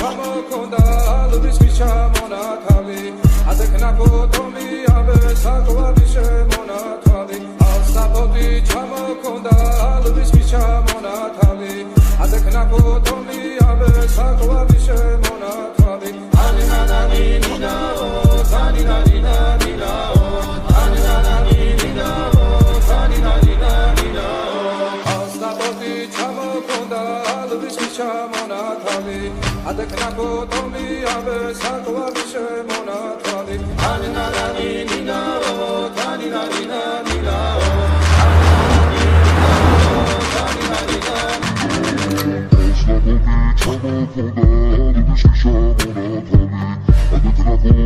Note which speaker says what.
Speaker 1: ჩამოქონდა ლუდის ჩამონათავი ადექნა ფოტომი აბე საკვარი შემონათავი ასაფოდი ჩამოქონდა ლუდის ჩამონათავი ადექნა ფოტომი აბე საკვარი შემონათავი ანინანანი ნინაო ანინანინა ნინაო ანინანანი ნინაო ანინანინა ნინაო ასაფოდი ჩამოქონდა ლუდის ჩამონათავი adekna potomi ave sakwari shemonatwali aninanani ninao taninanina ninao
Speaker 2: Adekna